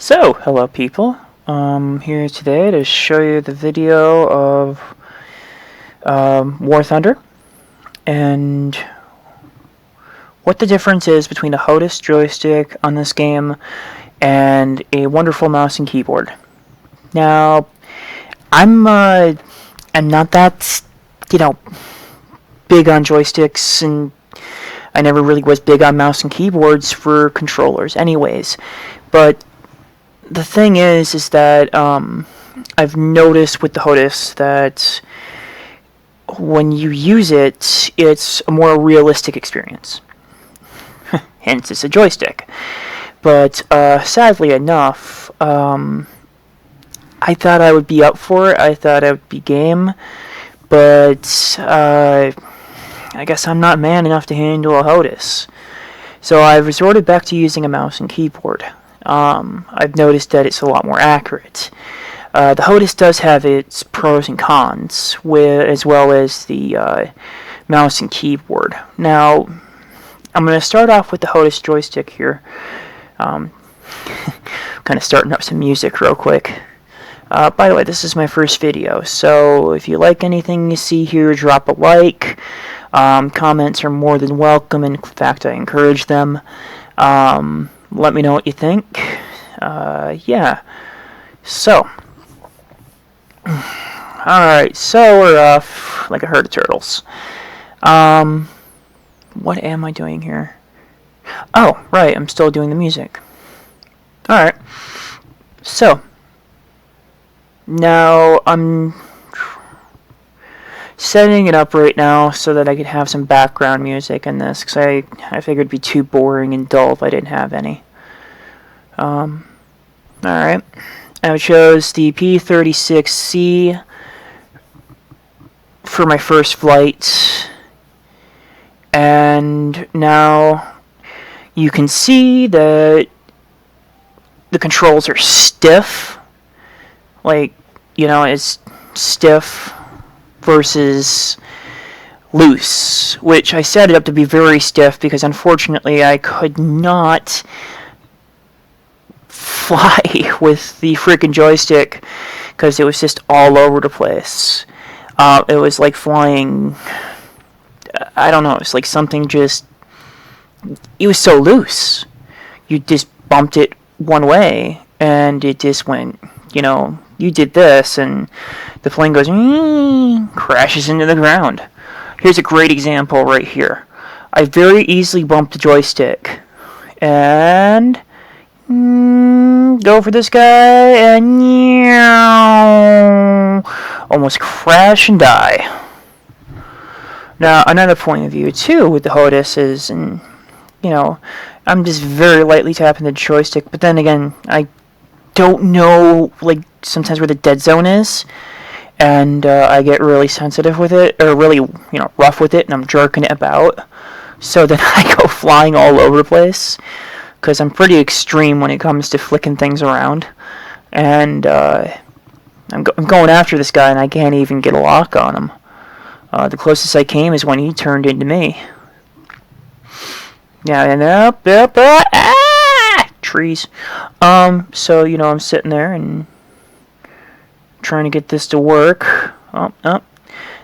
So, hello people. Here today to show you the video of WarThunder and what the difference is between a HOTAS joystick on this game and a wonderful mouse and keyboard. Now, I'm not that, big on joysticks, and I never really was big on mouse and keyboards for controllers anyways, but the thing is that I've noticed with the HOTAS that when you use it, it's a more realistic experience. Hence, it's a joystick. But sadly enough, I thought I would be up for it. I thought I would be game. But I guess I'm not man enough to handle a HOTAS. So I've resorted back to using a mouse and keyboard. I've noticed that it's a lot more accurate. The HOTAS does have its pros and cons, as well as the mouse and keyboard. Now, I'm going to start off with the HOTAS joystick here. Kind of starting up some music real quick. By the way, this is my first video, so if you like anything you see here, drop a like. Comments are more than welcome. In fact, I encourage them. Let me know what you think. Yeah. So. Alright, so we're off like a herd of turtles. What am I doing here? Oh, right, I'm still doing the music. Alright. So. Now, I'm setting it up right now so that I could have some background music in this, because I figured it'd be too boring and dull if I didn't have any. Alright. I chose the P36C for my first flight, and now you can see that the controls are stiff. Like, it's stiff versus loose, which I set it up to be very stiff because unfortunately I could not fly with the freaking joystick because it was just all over the place. It was like flying, I don't know, it was like something just, it was so loose. You just bumped it one way and it just went, you did this, and the plane goes, crashes into the ground. Here's a great example right here. I very easily bumped the joystick, and go for this guy, and almost crash and die. Now, another point of view, too, with the HOTAS is, and, I'm just very lightly tapping the joystick, but then again, I don't know, like, sometimes where the dead zone is, and I get really sensitive with it, or really, rough with it, and I'm jerking it about, so then I go flying all over the place, because I'm pretty extreme when it comes to flicking things around, and I'm going after this guy, and I can't even get a lock on him. The closest I came is when he turned into me. Yeah, and trees. So, I'm sitting there and trying to get this to work.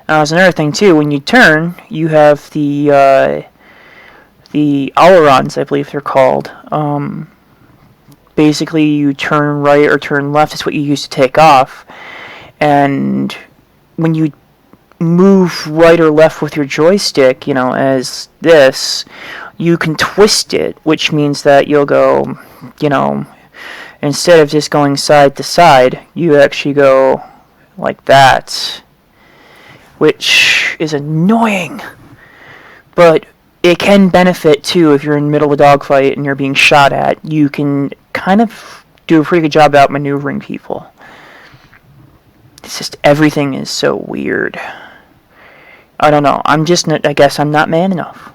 There's another thing, too. When you turn, you have the ailerons, I believe they're called. Basically, you turn right or turn left. It's what you use to take off. And when you move right or left with your joystick, as this, you can twist it, which means that you'll go, instead of just going side to side, you actually go like that, which is annoying, but it can benefit too if you're in the middle of a dogfight and you're being shot at. You can kind of do a pretty good job out maneuvering people. It's just everything is so weird. I don't know. I guess I'm not man enough.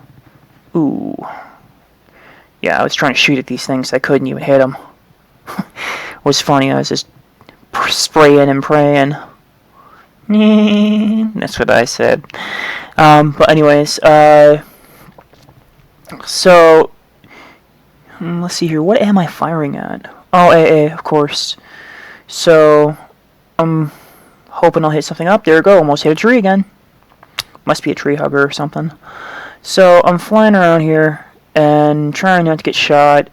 Ooh. Yeah, I was trying to shoot at these things. I couldn't even hit them. It was funny. I was just spraying and praying. That's what I said. But anyways, so let's see here. What am I firing at? Oh, AA, of course. So, I'm hoping I'll hit something up. There we go, almost hit a tree again. Must be a tree hugger or something. So, I'm flying around here and trying not to get shot.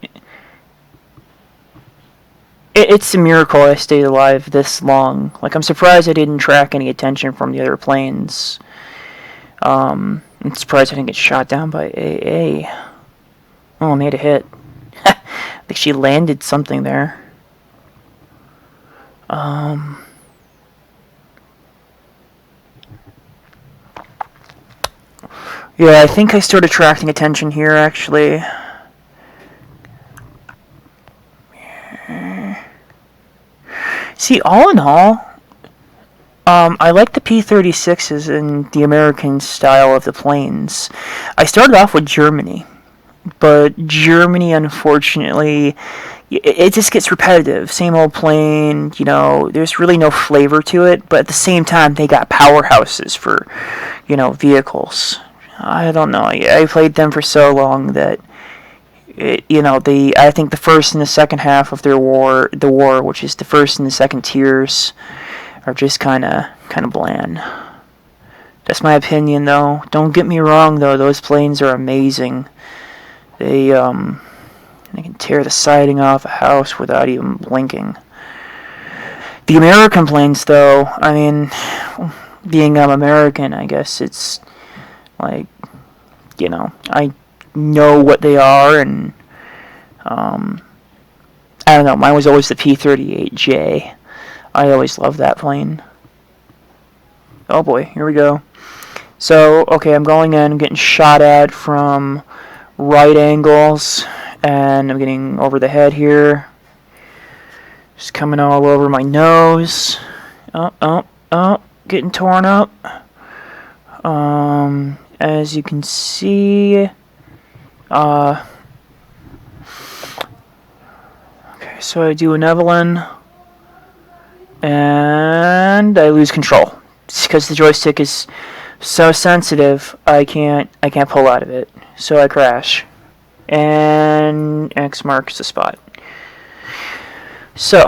It's a miracle I stayed alive this long. Like, I'm surprised I didn't attract any attention from the other planes. I'm surprised I didn't get shot down by AA. Oh, I made a hit. I think she landed something there. Yeah, I think I started attracting attention here, actually. See, all in all, I like the P-36s and the American style of the planes. I started off with Germany, but Germany, unfortunately, it just gets repetitive. Same old plane, you know, there's really no flavor to it, but at the same time, they got powerhouses for, you know, vehicles. I don't know. I played them for so long that, I think the first and the second half of the war, which is the first and the second tiers, are just kind of bland. That's my opinion, though. Don't get me wrong, though. Those planes are amazing. They can tear the siding off a house without even blinking. The American planes, though, I mean, being American, I guess it's like, you know, I know what they are, and I don't know. Mine was always the P-38J. I always loved that plane. Oh boy, here we go. So, okay, I'm going in, I'm getting shot at from right angles, and I'm getting over the head here. Just coming all over my nose. Oh, getting torn up. As you can see, okay, so I do an Evelyn, and I lose control. It's because the joystick is so sensitive, I can't pull out of it. So I crash, and X marks the spot. So,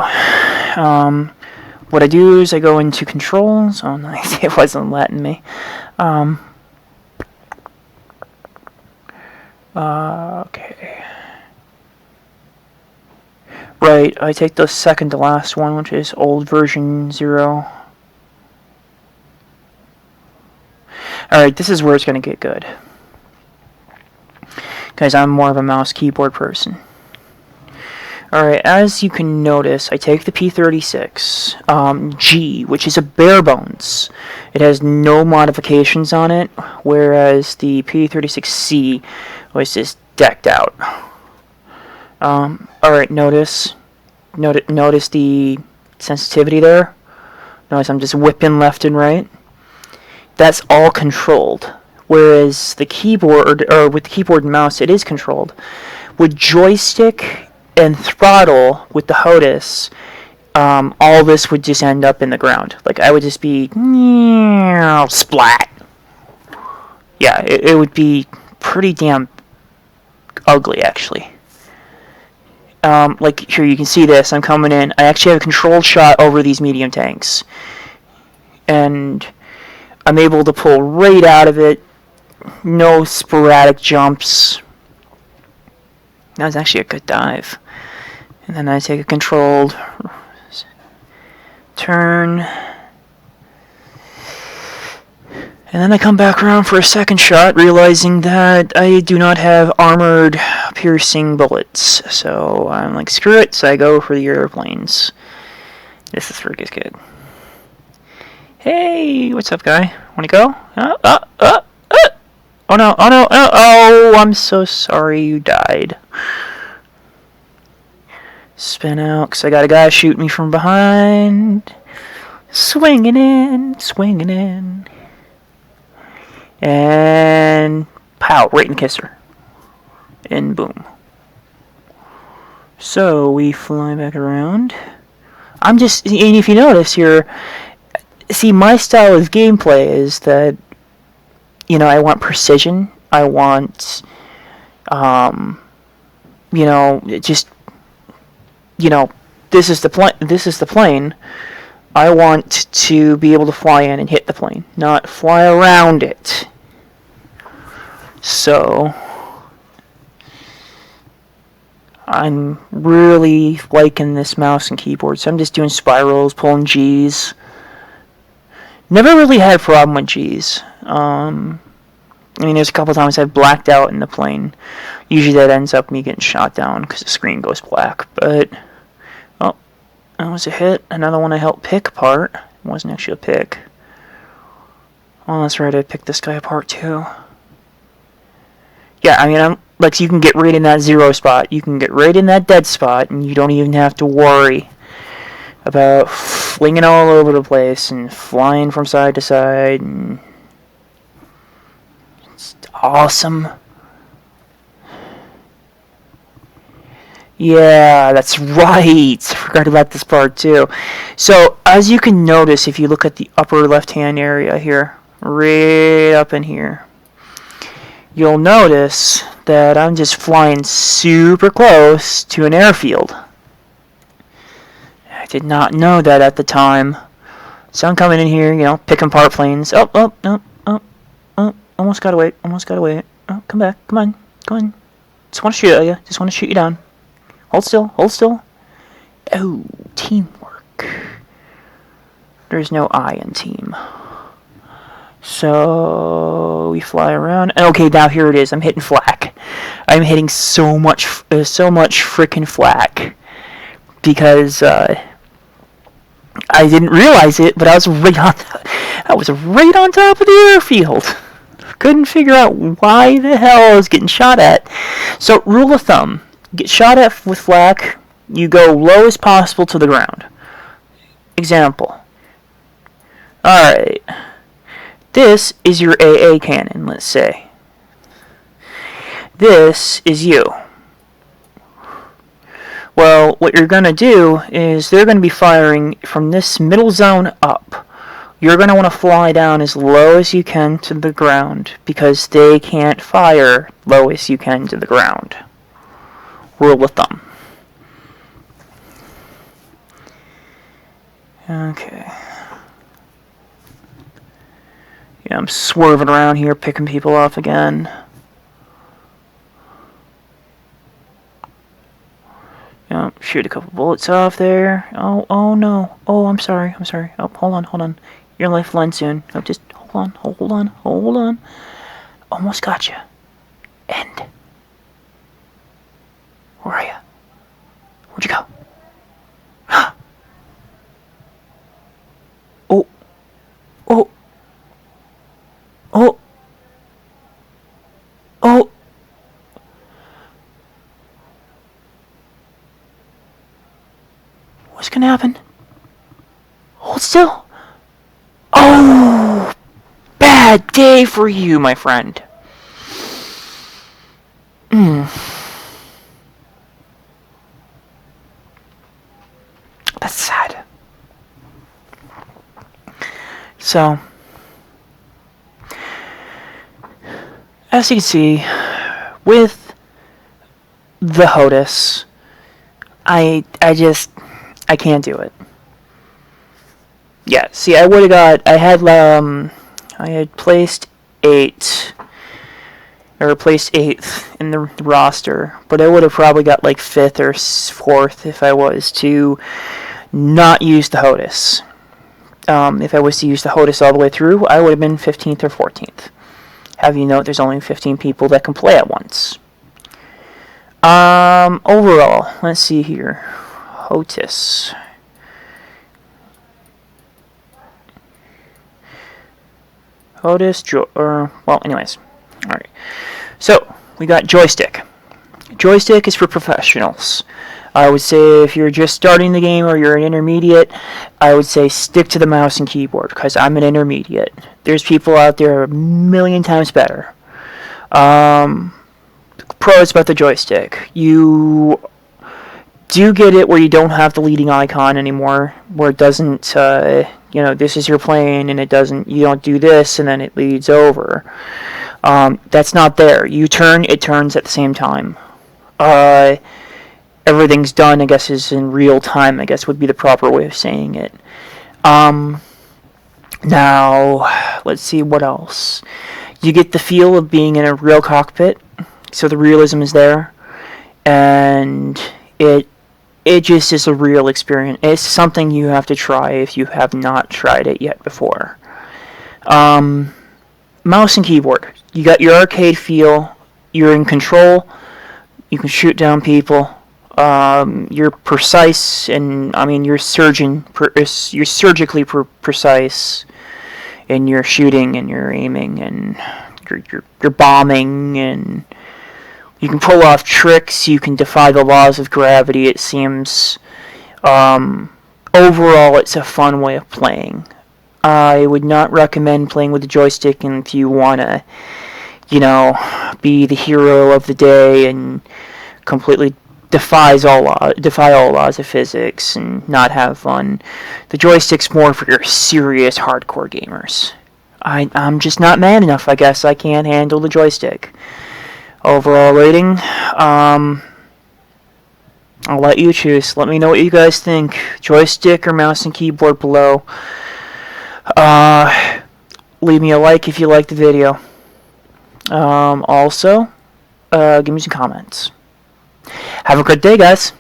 what I do is I go into controls. Oh, nice, it wasn't letting me. Okay. Right, I take the second to last one, which is old version 0. Alright, this is where it's going to get good. Because I'm more of a mouse keyboard person. Alright, as you can notice, I take the P-36 G, which is a bare bones. It has no modifications on it, whereas the P-36C was just decked out. Alright, notice the sensitivity there. Notice I'm just whipping left and right. That's all controlled. Whereas the keyboard, or with the keyboard and mouse, it is controlled. With joystick and throttle, with the HOTAS, all this would just end up in the ground. Like, I would just be splat. Yeah, it would be pretty damn ugly, actually. Like, here you can see this. I'm coming in. I actually have a controlled shot over these medium tanks. And I'm able to pull right out of it. No sporadic jumps. That was actually a good dive. And then I take a controlled turn. And then I come back around for a second shot, realizing that I do not have armored piercing bullets. So I'm like, screw it, so I go for the airplanes. This is where it gets good. Hey, what's up, guy? Wanna go? Oh no, oh, I'm so sorry you died. Spin out, because I got a guy shooting me from behind. Swinging in. And pow, right in the kisser. And boom. So we fly back around. And if you notice here, see, my style of gameplay is that, you know, I want precision. I want, just you know, this is the plane. I want to be able to fly in and hit the plane, not fly around it. So I'm really liking this mouse and keyboard. So I'm just doing spirals, pulling G's. Never really had a problem with G's. I mean, there's a couple times I've blacked out in the plane. Usually that ends up me getting shot down because the screen goes black. But, oh, that was a hit. Another one I helped pick apart. It wasn't actually a pick. Oh, that's right, I picked this guy apart too. Yeah, I mean, I'm like, you can get right in that 0 spot. You can get right in that dead spot, and you don't even have to worry about flinging all over the place and flying from side to side. And it's awesome. Yeah, that's right. Forgot about this part too. So, as you can notice, if you look at the upper left-hand area here, right up in here, you'll notice that I'm just flying super close to an airfield. I did not know that at the time. So I'm coming in here, you know, picking apart planes. Oh, almost got away. Oh, come back, come on. Just want to shoot at you. Just want to shoot you down. Hold still. Oh, teamwork. There's no I in team. So we fly around. Okay, now here it is. I'm hitting flak. I'm hitting so much freaking flak because I didn't realize it, but I was right on top of the airfield. Couldn't figure out why the hell I was getting shot at. So rule of thumb: get shot at with flak, you go low as possible to the ground. Example. All right. This is your AA cannon, let's say. This is you. Well, what you're going to do is they're going to be firing from this middle zone up. You're going to want to fly down as low as you can to the ground because they can't fire low as you can to the ground. Rule of thumb. Okay. Yeah, I'm swerving around here, picking people off again. Yeah, shoot a couple bullets off there. Oh no. Oh, I'm sorry. Oh, hold on. Your lifeline soon. Oh, just hold on. Almost got you. End. Where are you? Where'd you go? Oh. What's gonna happen? Hold still. Oh, bad day for you, my friend. That's sad. So, as you can see, with the HOTUS, I can't do it. Yeah, see, I had placed 8th in the roster, but I would have probably got like 5th or 4th if I was to not use the HOTUS. If I was to use the HOTUS all the way through, I would have been 15th or 14th. Have you note there's only 15 people that can play at once. Overall, let's see here. HOTUS. Well, anyways. Alright. So, we got Joystick. Joystick is for professionals. I would say if you're just starting the game or you're an intermediate, I would say stick to the mouse and keyboard, because I'm an intermediate. There's people out there a million times better. Pros about the joystick. You do get it where you don't have the leading icon anymore, where it doesn't, this is your plane, and you don't do this, and then it leads over. That's not there. You turn, it turns at the same time. everything's done, I guess, is in real time, I guess would be the proper way of saying it. Now, let's see what else. You get the feel of being in a real cockpit, so the realism is there, and it just is a real experience. It's something you have to try if you have not tried it yet before. Mouse and keyboard. You got your arcade feel. You're in control. You can shoot down people. You're precise, and I mean you're surgically precise in your shooting and your aiming and your bombing, and you can pull off tricks. You can defy the laws of gravity. It seems overall it's a fun way of playing. I would not recommend playing with the joystick, and if you want to, be the hero of the day and completely defy all laws of physics and not have fun, the joystick's more for your serious hardcore gamers. I'm just not man enough, I guess. I can't handle the joystick. Overall rating, I'll let you choose. Let me know what you guys think. Joystick or mouse and keyboard below. Leave me a like if you liked the video. Also, give me some comments. Have a good day, guys.